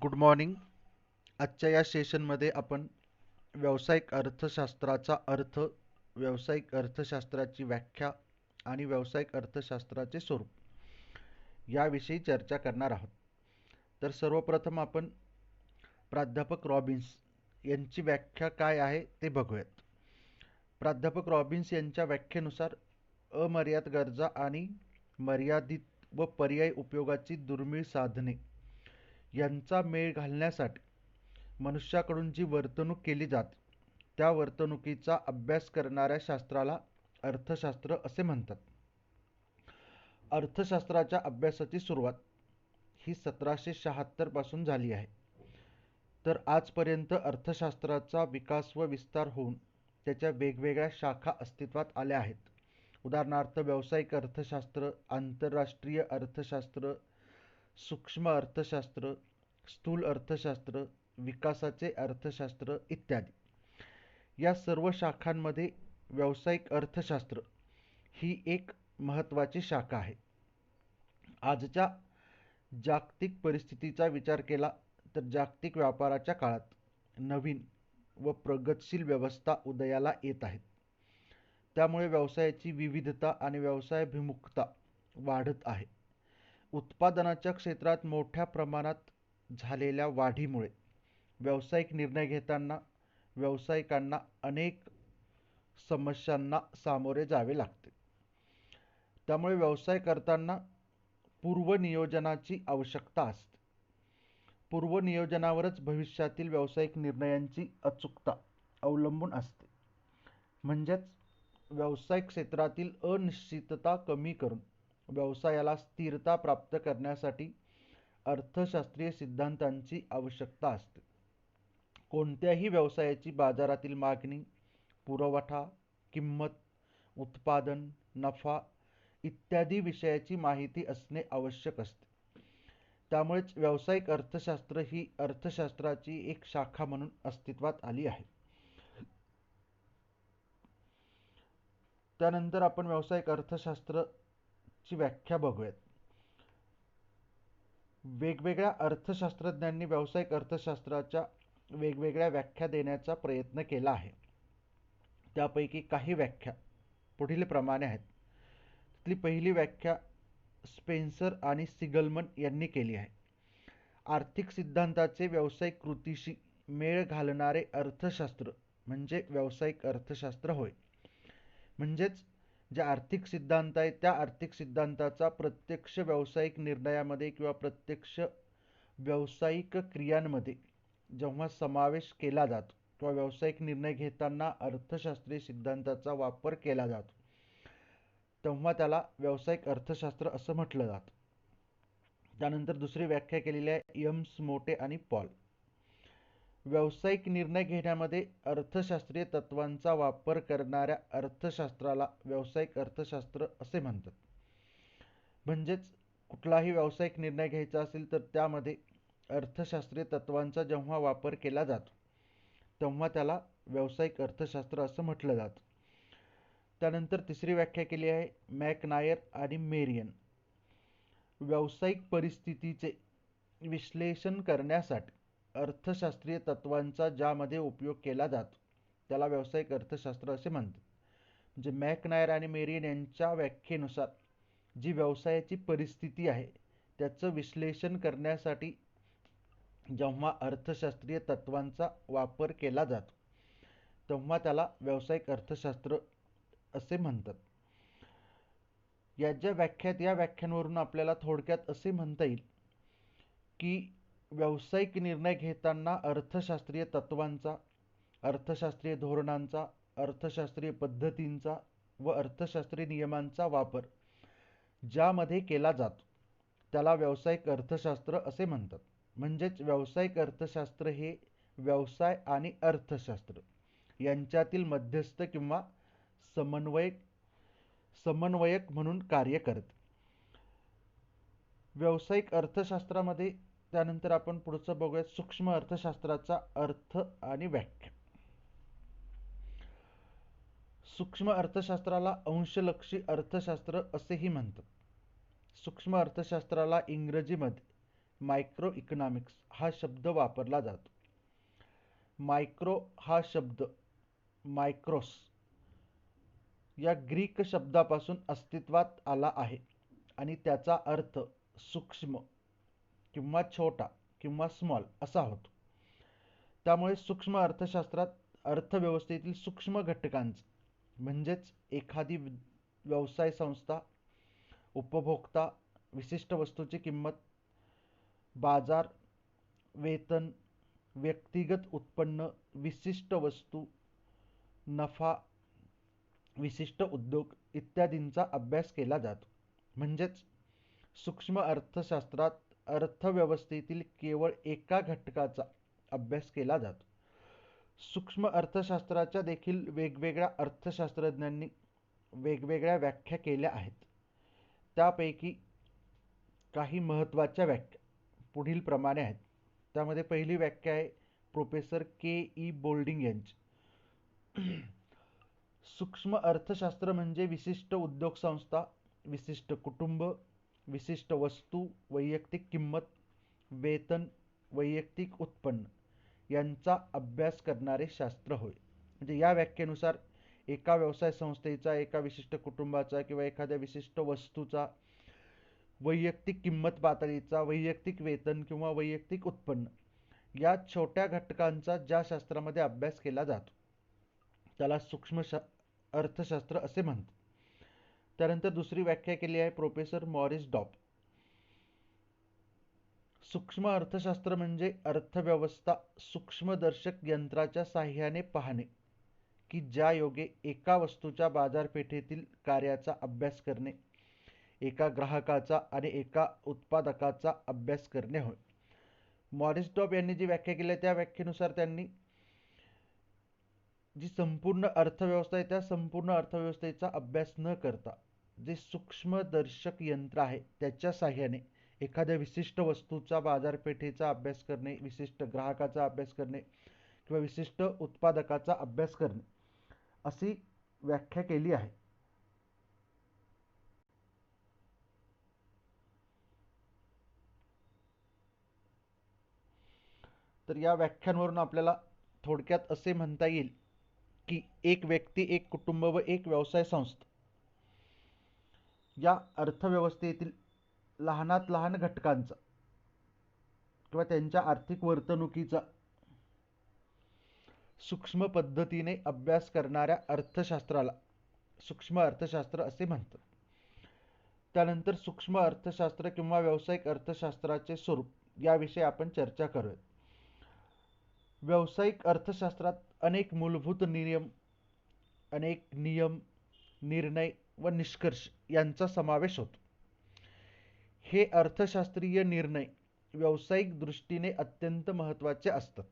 Good morning. आजच्या या सेशनमध्ये आपण व्यावसायिक अर्थशास्त्राचा अर्थ, व्यावसायिक अर्थशास्त्राची व्याख्या आणि व्यावसायिक अर्थशास्त्राचे स्वरूप याविषयी चर्चा करणार आहोत. तर सर्वप्रथम आपण प्राध्यापक रॉबिन्स यांची व्याख्या काय आहे ते बघूयात. प्राध्यापक रॉबिन्स यांच्या व्याख्येनुसार अमर्याद गरजा आणि मर्यादित व पर्यायी उपयोगाची दुर्मिळ साधने यांचा मेळ घालण्यासाठी मनुष्याकडून जी वर्तणूक केली जाते त्या वर्तणुकीचा अभ्यास करणाऱ्या शास्त्राला अर्थशास्त्र असे म्हणतात. अर्थशास्त्राच्या अभ्यासाची सुरुवात ही 1776 पासून झाली आहे. तर आजपर्यंत अर्थशास्त्राचा विकास व विस्तार होऊन त्याच्या वेगवेगळ्या शाखा अस्तित्वात आल्या आहेत. उदाहरणार्थ व्यावसायिक अर्थशास्त्र, आंतरराष्ट्रीय अर्थशास्त्र, सूक्ष्म अर्थशास्त्र, स्थूल अर्थशास्त्र, विकासाचे अर्थशास्त्र इत्यादी. या सर्व शाखांमध्ये व्यावसायिक अर्थशास्त्र ही एक महत्त्वाची शाखा आहे. आजच्या जागतिक परिस्थितीचा विचार केला तर जागतिक व्यापाराच्या काळात नवीन व प्रगतशील व्यवस्था उदयाला येत आहेत. त्यामुळे व्यवसायाची विविधता आणि व्यवसायाभिमुखता वाढत आहे. उत्पादनाच्या क्षेत्रात मोठ्या प्रमाणात झालेल्या वाढीमुळे व्यावसायिक निर्णय घेताना व्यावसायिकांना अनेक समस्यांना सामोरे जावे लागते. त्यामुळे व्यवसाय करताना पूर्वनियोजनाची आवश्यकता असते. पूर्वनियोजनावरच भविष्यातील व्यावसायिक निर्णयांची अचूकता अवलंबून असते. म्हणजेच व्यवसाय क्षेत्रातील अनिश्चितता कमी करून व्यवसायाला स्थिरता प्राप्त करण्यासाठी अर्थशास्त्रीय सिद्धांतांची आवश्यकता असते. कोणत्याही व्यवसायाची बाजारातील मागणी, पुरवठा, किंमत, उत्पादन, नफा इत्यादी विषयाची माहिती असणे आवश्यक असते. त्यामुळेच व्यावसायिक अर्थशास्त्र ही अर्थशास्त्राची एक शाखा म्हणून अस्तित्वात आली आहे. त्यानंतर आपण व्यावसायिक अर्थशास्त्राची व्याख्या बघूयात. वेगवेगळ्या अर्थशास्त्रज्ञांनी व्यावसायिक अर्थशास्त्राच्या वेगवेगळ्या व्याख्या देण्याचा प्रयत्न केला आहे. त्यापैकी काही व्याख्या पुढील प्रमाणे आहेत. त्यातली पहिली व्याख्या स्पेन्सर आणि सिगलमन यांनी केली आहे. आर्थिक सिद्धांताचे व्यावसायिक कृतीशी मेळ घालणारे अर्थशास्त्र म्हणजे व्यावसायिक अर्थशास्त्र होय. म्हणजेच जे आर्थिक सिद्धांत आहे त्या आर्थिक सिद्धांताचा प्रत्यक्ष व्यावसायिक निर्णयामध्ये किंवा प्रत्यक्ष व्यावसायिक क्रियांमध्ये जेव्हा समावेश केला जातो किंवा व्यावसायिक निर्णय घेताना अर्थशास्त्रीय सिद्धांताचा वापर केला जातो तेव्हा त्याला व्यावसायिक अर्थशास्त्र असं म्हटलं जातं. त्यानंतर दुसरी व्याख्या केलेली आहे एम स्मोटे आणि पॉल. व्यावसायिक निर्णय घेण्यामध्ये अर्थशास्त्रीय तत्वांचा वापर करणाऱ्या अर्थशास्त्राला व्यावसायिक अर्थशास्त्र असे म्हणतात. म्हणजेच कुठलाही व्यावसायिक निर्णय घ्यायचा असेल तर त्यामध्ये अर्थशास्त्रीय तत्वांचा जेव्हा वापर केला जातो तेव्हा त्याला व्यावसायिक अर्थशास्त्र असं म्हटलं जातं. त्यानंतर तिसरी व्याख्या केली आहे मॅकनायर आणि मेरियन. व्यावसायिक परिस्थितीचे विश्लेषण करण्यासाठी अर्थशास्त्रीय तत्वांचा ज्यामध्ये उपयोग केला जातो त्याला व्यावसायिक अर्थशास्त्र असे म्हणतात. म्हणजे मॅकनायर आणि मेरियन यांच्या व्याख्येनुसार जी व्यवसायाची परिस्थिती आहे त्याचं विश्लेषण करण्यासाठी जेव्हा अर्थशास्त्रीय तत्वांचा वापर केला जातो तेव्हा त्याला व्यावसायिक अर्थशास्त्र असे म्हणतात. या व्याख्यांवरून आपल्याला थोडक्यात असे म्हणता येईल की व्यावसायिक निर्णय घेताना अर्थशास्त्रीय तत्वांचा, अर्थशास्त्रीय धोरणांचा, अर्थशास्त्रीय पद्धतींचा व अर्थशास्त्रीय नियमांचा वापर ज्यामध्ये केला जातो त्याला व्यावसायिक अर्थशास्त्र असे म्हणतात. म्हणजेच व्यावसायिक अर्थशास्त्र हे व्यवसाय आणि अर्थशास्त्र यांच्यातील मध्यस्थ किंवा समन्वयक म्हणून कार्य करते. व्यावसायिक अर्थशास्त्रामध्ये त्यानंतर आपण पुढचं बघूया सूक्ष्म अर्थशास्त्राचा अर्थ आणि व्याख्या. सूक्ष्म अर्थशास्त्राला अंशलक्षी अर्थशास्त्र असेही म्हणतात. सूक्ष्म अर्थशास्त्राला इंग्रजीमध्ये मायक्रो इकॉनॉमिक्स हा शब्द वापरला जातो. मायक्रो हा शब्द मायक्रोस या ग्रीक शब्दापासून अस्तित्वात आला आहे आणि त्याचा अर्थ सूक्ष्म किंवा छोटा किंवा स्मॉल असा होतो. त्यामुळे सूक्ष्म अर्थशास्त्रात अर्थव्यवस्थेतील सूक्ष्म घटकांचं म्हणजेच एखादी व्यवसाय संस्था, उपभोक्ता, विशिष्ट वस्तूची किंमत, बाजार, वेतन, व्यक्तिगत उत्पन्न, विशिष्ट वस्तू, नफा, विशिष्ट उद्योग इत्यादींचा अभ्यास केला जातो. म्हणजेच सूक्ष्म अर्थशास्त्रात अर्थव्यवस्थेतील केवळ एका घटकाचा अभ्यास केला जातो. सूक्ष्म अर्थशास्त्राच्या देखील वेगवेगळ्या अर्थशास्त्रज्ञांनी वेगवेगळ्या व्याख्या केल्या आहेत. त्यापैकी काही महत्त्वाच्या व्याख्या पुढील प्रमाणे आहेत. त्यामध्ये पहिली व्याख्या आहे प्रोफेसर के.ई. बोल्डिंग यांची. सूक्ष्म अर्थशास्त्र म्हणजे विशिष्ट उद्योग संस्था, विशिष्ट कुटुंब, विशिष्ट वस्तू, वैयक्तिक किंमत, वेतन, वैयक्तिक उत्पन्न यांचा अभ्यास करणारे शास्त्र होय. म्हणजे या व्याख्येनुसार एका व्यवसाय संस्थेचा, एका विशिष्ट कुटुंबाचा किंवा एखाद्या विशिष्ट वस्तूचा वैयक्तिक किंमत पातळीचा, वैयक्तिक वेतन किंवा वैयक्तिक उत्पन्न या छोट्या घटकांचा ज्या शास्त्रामध्ये अभ्यास केला जातो त्याला सूक्ष्म अर्थशास्त्र असे म्हणतात. त्यानंतर दुसरी व्याख्या केली आहे प्रोफेसर मॉरिस डॉब. सूक्ष्म अर्थशास्त्र म्हणजे अर्थव्यवस्था सूक्ष्मदर्शक यंत्राच्या साहाय्याने पाहणे की ज्या योगे एका वस्तूच्या बाजारपेठेतील कार्याचा अभ्यास करणे, एका ग्राहकाचा आणि एका उत्पादकाचा अभ्यास करणे होय. मॉरिस डॉब यांनी जी व्याख्या केली त्या व्याख्येनुसार त्यांनी जी संपूर्ण अर्थव्यवस्था आहे त्या संपूर्ण अर्थव्यवस्थेचा अभ्यास न करता जे सूक्ष्मदर्शक यंत्र आहे त्याच्या साहाय्याने एखाद्या विशिष्ट वस्तूचा बाजारपेठेचा अभ्यास करणे, विशिष्ट ग्राहकाचा अभ्यास करणे किंवा विशिष्ट उत्पादकाचा अभ्यास करणे अशी व्याख्या केली आहे. तर या व्याख्यांवरून आपल्याला थोडक्यात असे म्हणता येईल की एक व्यक्ती, एक कुटुंब व एक व्यवसाय संस्था या अर्थव्यवस्थेतील लहानात लहान घटकांचा किंवा त्यांच्या आर्थिक वर्तणुकीचा सूक्ष्म पद्धतीने अभ्यास करणाऱ्या अर्थशास्त्राला सूक्ष्म अर्थशास्त्र असे म्हणतात. त्यानंतर सूक्ष्म अर्थशास्त्र किंवा व्यावसायिक अर्थशास्त्राचे स्वरूप याविषयी आपण चर्चा करूया. व्यावसायिक अर्थशास्त्रात अनेक मूलभूत नियम, निर्णय व निष्कर्ष यांचा समावेश होतो. हे अर्थशास्त्रीय निर्णय व्यावसायिक दृष्टीने अत्यंत महत्त्वाचे असतात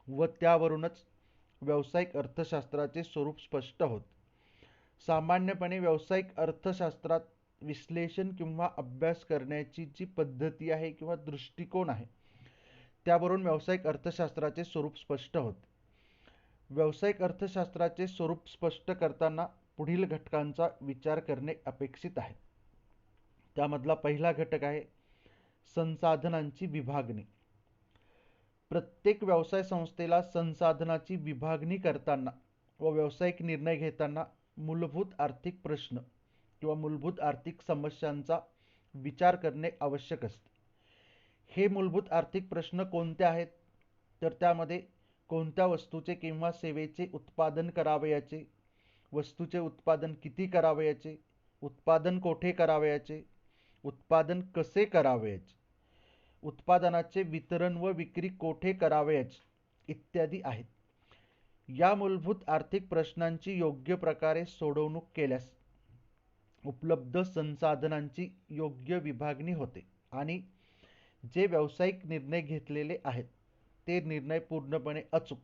व त्यावरूनच व्यावसायिक अर्थशास्त्राचे स्वरूप स्पष्ट होते. सामान्यपणे व्यावसायिक अर्थशास्त्रात विश्लेषण किंवा अभ्यास करण्याची जी पद्धती आहे किंवा दृष्टिकोन आहे त्यावरून व्यावसायिक अर्थशास्त्राचे स्वरूप स्पष्ट होते. व्यावसायिक अर्थशास्त्राचे स्वरूप स्पष्ट करताना पुढील घटकांचा विचार करणे अपेक्षित आहे. त्यामधला पहिला घटक आहे संसाधनांची विभागणी. प्रत्येक व्यवसाय संस्थेला संसाधनाची विभागणी करताना व व्यावसायिक निर्णय घेताना मूलभूत आर्थिक प्रश्न किंवा मूलभूत आर्थिक समस्यांचा विचार करणे आवश्यक असते. हे मूलभूत आर्थिक प्रश्न कोणते आहेत तर त्यामध्ये कोणत्या वस्तूचे किंवा सेवेचे उत्पादन करावयाचे, वस्तूचे उत्पादन किती करावयाचे, उत्पादन कोठे करावयाचे, उत्पादन कसे करावयाचे, उत्पादनाचे वितरण व विक्री कोठे करावयाचे इत्यादी आहेत. या मूलभूत आर्थिक प्रश्नांची योग्य प्रकारे सोडवणूक केल्यास उपलब्ध संसाधनांची योग्य विभागणी होते आणि जे व्यावसायिक निर्णय घेतलेले आहेत ते निर्णय पूर्णपणे अचूक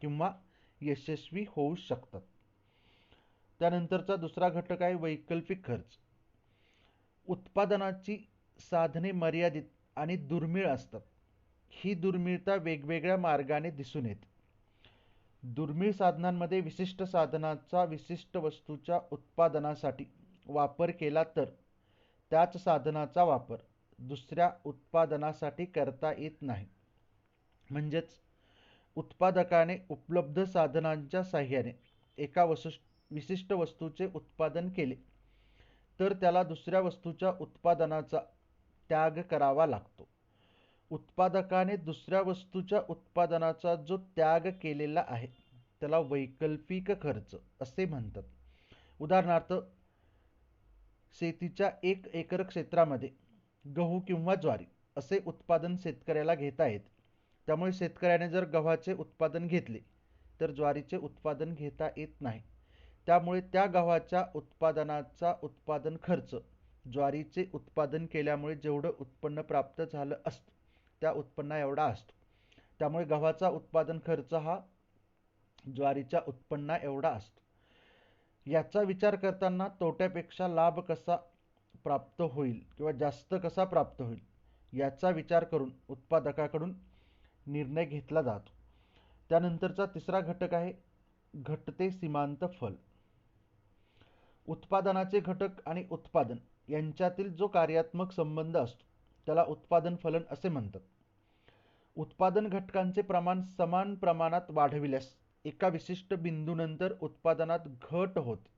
किंवा यशस्वी होऊ शकतात. त्यानंतरचा दुसरा घटक आहे वैकल्पिक खर्च. उत्पादनाची साधने मर्यादित आणि दुर्मिळ असतात. ही दुर्मिळता वेगवेगळ्या मार्गाने दिसून येते. दुर्मिळ साधनांमध्ये विशिष्ट साधनाचा विशिष्ट वस्तूच्या उत्पादनासाठी वापर केला तर त्याच साधनाचा वापर दुसऱ्या उत्पादनासाठी करता येत नाही. म्हणजेच उत्पादकाने उपलब्ध साधनांच्या साहाय्याने एका विशिष्ट वस्तूचे उत्पादन केले तर त्याला दुसऱ्या वस्तूच्या उत्पादनाचा त्याग करावा लागतो. उत्पादकाने दुसऱ्या वस्तूच्या उत्पादनाचा जो त्याग केलेला आहे त्याला वैकल्पिक खर्च असे म्हणतात. उदाहरणार्थ, शेतीच्या 1 एकर क्षेत्रामध्ये गहू किंवा ज्वारी असे उत्पादन शेतकऱ्याला घेता येते. त्यामुळे शेतकऱ्याने जर गव्हाचे उत्पादन घेतले तर ज्वारीचे उत्पादन घेता येत नाही. त्यामुळे त्या गव्हाच्या उत्पादनाचा उत्पादन खर्च ज्वारीचे उत्पादन केल्यामुळे जेवढं उत्पन्न प्राप्त झालं असतं त्या उत्पन्ना एवढा असतो. त्यामुळे गव्हाचा उत्पादन खर्च हा ज्वारीच्या उत्पन्ना एवढा असतो. याचा विचार करताना तोट्यापेक्षा लाभ कसा प्राप्त होईल किंवा जास्त कसा प्राप्त होईल याचा विचार करून उत्पादकाकडून निर्णय घेतला जातो. त्यानंतरचा तिसरा घटक आहे घटते सीमांत फल. उत्पादनाचे घटक आणि उत्पादन यांच्यातील जो कार्यात्मक संबंध असतो त्याला उत्पादन फलन असे म्हणतात. उत्पादन घटकांचे प्रमाण समान प्रमाणात वाढविल्यास एका विशिष्ट बिंदूनंतर उत्पादनात घट होते.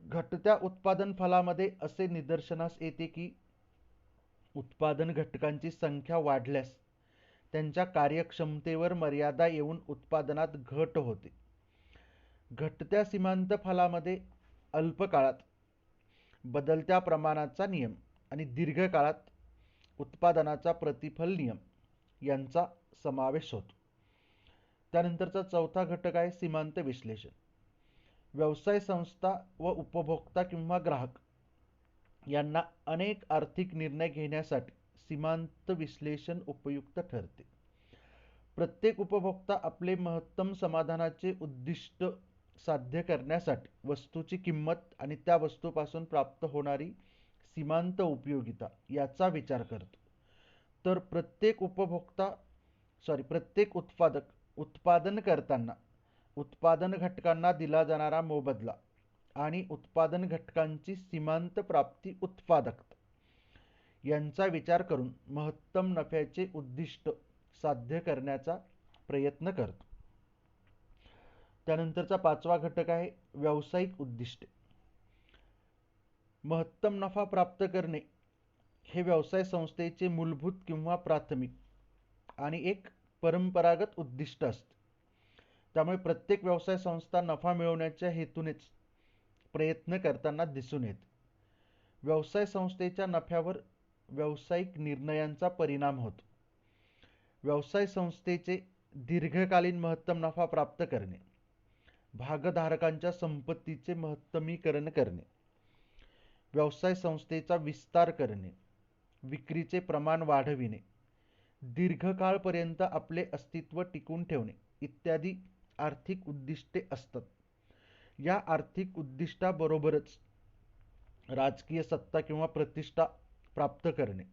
घटत्या उत्पादन फलामध्ये असे निदर्शनास येते की उत्पादन घटकांची संख्या वाढल्यास त्यांच्या कार्यक्षमतेवर मर्यादा येऊन उत्पादनात घट होते. घटत्या सीमांत फलामध्ये अल्पकाळात बदलत्या प्रमाणाचा नियम आणि दीर्घकाळात उत्पादनाचा प्रतिफल नियम यांचा समावेश होतो. त्यानंतरचा चौथा घटक आहे सीमांत विश्लेषण. व्यवसाय संस्था व उपभोक्ता किंवा ग्राहक यांना अनेक आर्थिक निर्णय घेण्यासाठी सीमांत विश्लेषण उपयुक्त ठरते. प्रत्येक उपभोक्ता आपले महत्तम समाधानाचे उद्दिष्ट साध्य करण्यासाठी वस्तूची किंमत आणि त्या वस्तूपासून प्राप्त होणारी सीमांत उपयोगिता याचा विचार करतो. तर प्रत्येक उत्पादक उत्पादन करताना उत्पादन घटकांना दिला जाणारा मोबदला आणि उत्पादन घटकांची सीमांत प्राप्ती उत्पादकता यांचा विचार करून महत्तम नफ्याचे उद्दिष्ट साध्य करण्याचा प्रयत्न करतो. त्यानंतरचा पाचवा घटक आहे व्यावसायिक उद्दिष्टे. महत्तम नफा प्राप्त करणे हे व्यवसाय संस्थेचे मूलभूत किंवा प्राथमिक आणि एक परंपरागत उद्दिष्ट असते. त्यामुळे प्रत्येक व्यवसाय संस्था नफा मिळवण्याच्या हेतूनेच प्रयत्न करताना दिसून येते. व्यवसाय संस्थेच्या नफ्यावर व्यावसायिक निर्णयांचा परिणाम होतो. व्यवसाय संस्थेचे दीर्घकालीन महत्तम नफा प्राप्त करणे, भागधारकांच्या संपत्तीचे महत्तमीकरण करणे, व्यवसाय संस्थेचा विस्तार करणे, विक्रीचे प्रमाण वाढविणे, दीर्घकाळपर्यंत आपले अस्तित्व टिकवून ठेवणे इत्यादी आर्थिक उद्दिष्टे असतात. या आर्थिक उद्दिष्टाबरोबरच राजकीय सत्ता किंवा प्रतिष्ठा प्राप्त करणे,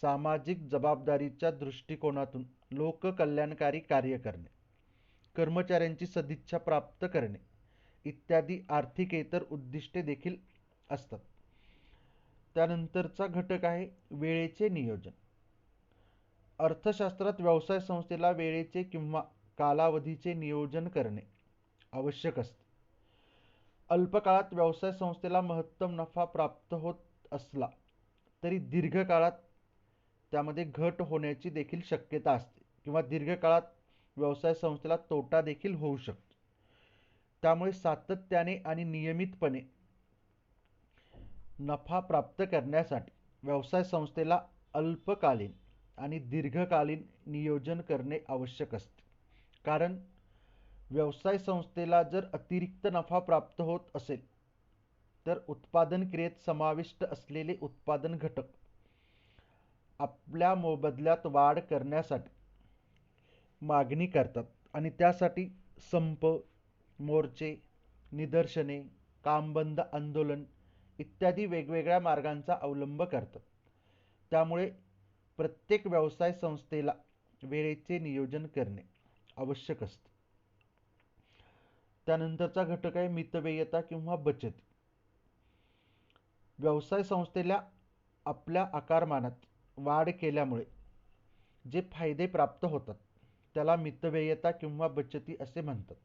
सामाजिक जबाबदारीच्या दृष्टिकोनातून लोककल्याणकारी कार्य करणे, कर्मचाऱ्यांची सदिच्छा प्राप्त करणे इत्यादी आर्थिकेतर उद्दिष्टे देखील असतात. त्यानंतरचा घटक आहे वेळेचे नियोजन. अर्थशास्त्रात व्यवसाय संस्थेला वेळेचे किंवा कालावधीचे नियोजन करणे आवश्यक असते. अल्पकाळात व्यवसाय संस्थेला महत्तम नफा प्राप्त होत असला तरी दीर्घकाळात त्यामध्ये घट होण्याची देखील शक्यता असते किंवा दीर्घकाळात व्यवसाय संस्थेला तोटा देखील होऊ शकतो. त्यामुळे सातत्याने आणि नियमितपणे नफा प्राप्त करण्यासाठी व्यवसाय संस्थेला अल्पकालीन आणि दीर्घकालीन नियोजन करणे आवश्यक असते. कारण व्यवसाय संस्थेला जर अतिरिक्त नफा प्राप्त होत असेल तर उत्पादन क्रियेत समाविष्ट असलेले उत्पादन घटक आपल्या मोबदल्यात वाढ करण्यासाठी मागणी करतात आणि त्यासाठी संप, मोर्चे, निदर्शने, कामबंद आंदोलन इत्यादी वेगवेगळ्या मार्गांचा अवलंब करतात. त्यामुळे प्रत्येक व्यवसाय संस्थेला वेळेचे नियोजन करणे आवश्यक असते. त्यानंतरचा घटक आहे मितव्ययता किंवा बचत. व्यवसाय संस्थेला आपल्या आकारमानात वाढ केल्यामुळे जे फायदे प्राप्त होतात त्याला मितव्ययता किंवा बचती असे म्हणतात.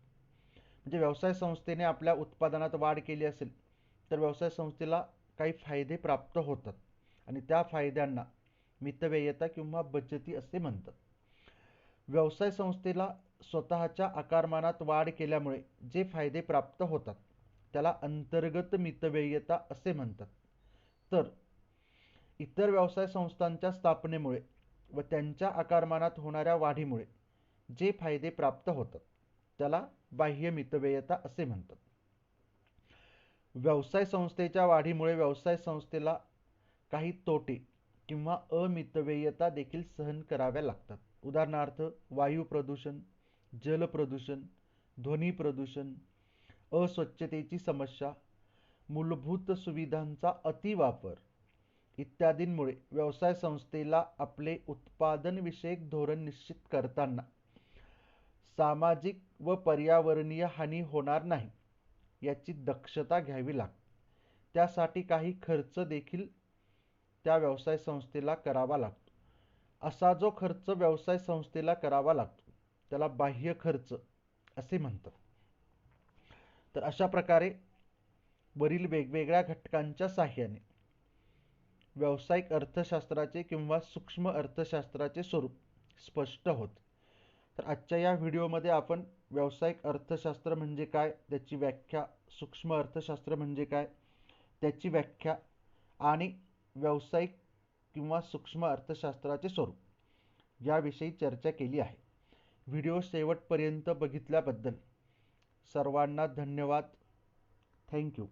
म्हणजे व्यवसाय संस्थेने आपल्या उत्पादनात वाढ केली असेल तर व्यवसाय संस्थेला काही फायदे प्राप्त होतात आणि त्या फायद्यांना मितव्ययता किंवा बचती असे म्हणतात. व्यवसाय संस्थेला स्वतःच्या आकारमानात वाढ केल्यामुळे जे फायदे प्राप्त होतात त्याला अंतर्गत मितव्ययता असे म्हणतात. तर इतर व्यवसाय संस्थांच्या स्थापनेमुळे व त्यांच्या आकारमानात होणाऱ्या वाढीमुळे जे फायदे प्राप्त होतात त्याला बाह्य मितव्ययता असे म्हणतात. व्यवसाय संस्थेच्या वाढीमुळे व्यवसाय संस्थेला काही तोटे किंवा अमितव्ययता देखील सहन कराव्या लागतात. उदाहरणार्थ वायू प्रदूषण, जल प्रदूषण, ध्वनी प्रदूषण, अस्वच्छतेची समस्या, मूलभूत सुविधांचा अतिवापर इत्यादींमुळे व्यवसाय संस्थेला आपले उत्पादनविषयक धोरण निश्चित करताना सामाजिक व पर्यावरणीय हानी होणार नाही याची दक्षता घ्यावी लागते. त्यासाठी काही खर्च देखील त्या व्यवसाय संस्थेला करावा लागतो. असा जो खर्च व्यवसाय संस्थेला करावा लागतो त्याला बाह्य खर्च असे म्हणतात. तर अशा प्रकारे वरील वेगवेगळ्या घटकांच्या साहाय्याने व्यावसायिक अर्थशास्त्राचे किंवा सूक्ष्म अर्थशास्त्राचे स्वरूप स्पष्ट होते. तर आजच्या या व्हिडिओमध्ये आपण व्यावसायिक अर्थशास्त्र म्हणजे काय, त्याची व्याख्या, सूक्ष्म अर्थशास्त्र म्हणजे काय, त्याची व्याख्या आणि व्यावसायिक किंवा सूक्ष्म अर्थशास्त्राचे स्वरूप याविषयी चर्चा केली आहे. व्हिडिओ शेवटपर्यंत बघितल्याबद्दल सर्वांना धन्यवाद. थँक्यू.